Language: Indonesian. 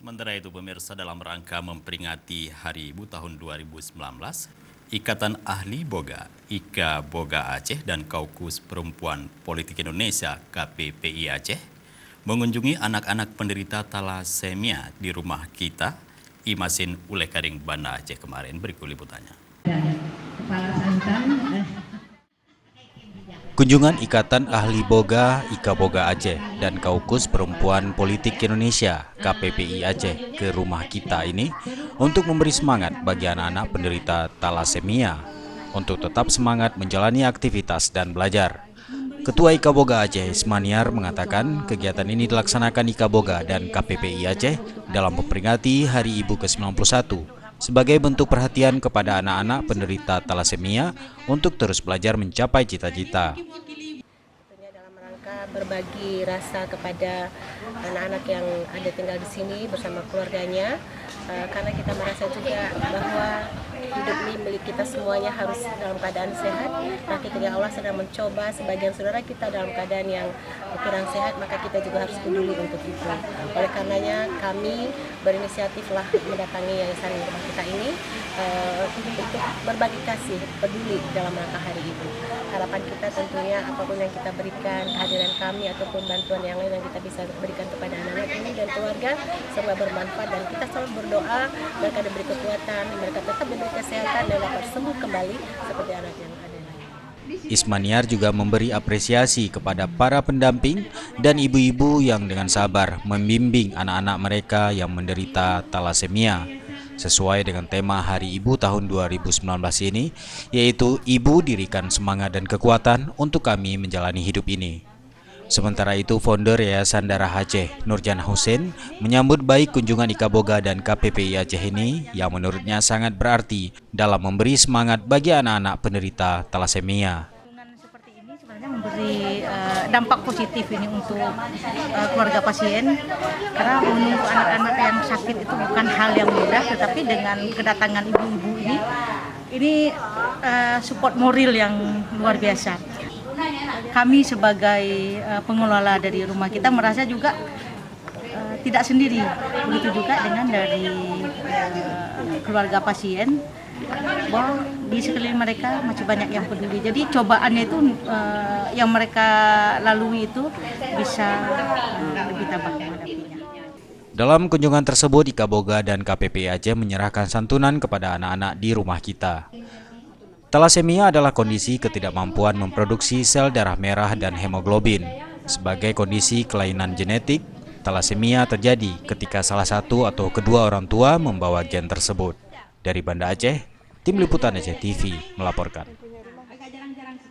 Sementara itu pemirsa, dalam rangka memperingati Hari Ibu tahun 2019, Ikatan Ahli Boga, IKA Boga Aceh dan Kaukus Perempuan Politik Indonesia KPPI Aceh mengunjungi anak-anak penderita talasemia di rumah kita, Imasin Ulekaring Banda Aceh kemarin. Berikut liputannya. Kunjungan Ikatan Ahli Boga, IKA Boga Aceh dan Kaukus Perempuan Politik Indonesia KPPI Aceh ke rumah kita ini untuk memberi semangat bagi anak-anak penderita talasemia untuk tetap semangat menjalani aktivitas dan belajar. Ketua IKA Boga Aceh Ismaniar mengatakan kegiatan ini dilaksanakan IKA Boga dan KPPI Aceh dalam memperingati Hari Ibu ke-91 sebagai bentuk perhatian kepada anak-anak penderita talasemia untuk terus belajar mencapai cita-cita. Tentunya dalam rangka berbagi rasa kepada anak-anak yang ada tinggal di sini bersama keluarganya, karena kita merasa juga bahwa hidup ini milik kita semuanya harus dalam keadaan sehat. Nah, ketika Allah sedang mencoba sebagian saudara kita dalam keadaan yang kurang sehat, maka kita juga harus peduli untuk itu. Oleh karenanya kami berinisiatiflah mendatangi yayasan rumah kita ini untuk berbagi kasih, peduli dalam rangka Hari Ibu. Harapan kita tentunya apapun yang kita berikan, kehadiran kami ataupun bantuan yang lain yang kita bisa berikan kepada anak-anak ini dan keluarga, semoga bermanfaat, dan kita selalu berdoa mereka diberi kekuatan, mereka tetap diberi kesehatan dan dapat sembuh kembali seperti anak yang ada. Ismaniar juga memberi apresiasi kepada para pendamping dan ibu-ibu yang dengan sabar membimbing anak-anak mereka yang menderita talasemia sesuai dengan tema Hari Ibu tahun 2019 ini, yaitu Ibu dirikan semangat dan kekuatan untuk kami menjalani hidup ini. Sementara itu, founder Yayasan Darah Aceh, Nurjan Hussein, menyambut baik kunjungan IKA Boga dan KPPI Aceh ini yang menurutnya sangat berarti dalam memberi semangat bagi anak-anak penderita talasemia. Seperti ini sebenarnya memberi dampak positif ini untuk keluarga pasien, karena menunggu anak-anak yang sakit itu bukan hal yang mudah, tetapi dengan kedatangan ibu-ibu ini support moral yang luar biasa. Kami sebagai pengelola dari rumah kita merasa juga tidak sendiri, begitu juga dengan dari keluarga pasien, bahwa di sekeliling mereka masih banyak yang peduli. Jadi cobaannya itu yang mereka lalui itu bisa lebih tabah menghadapinya. Dalam kunjungan tersebut, IKA Boga dan KPPI Aceh menyerahkan santunan kepada anak-anak di rumah kita. Talasemia adalah kondisi ketidakmampuan memproduksi sel darah merah dan hemoglobin. Sebagai kondisi kelainan genetik, talasemia terjadi ketika salah satu atau kedua orang tua membawa gen tersebut. Dari Banda Aceh, Tim Liputan Aceh TV melaporkan.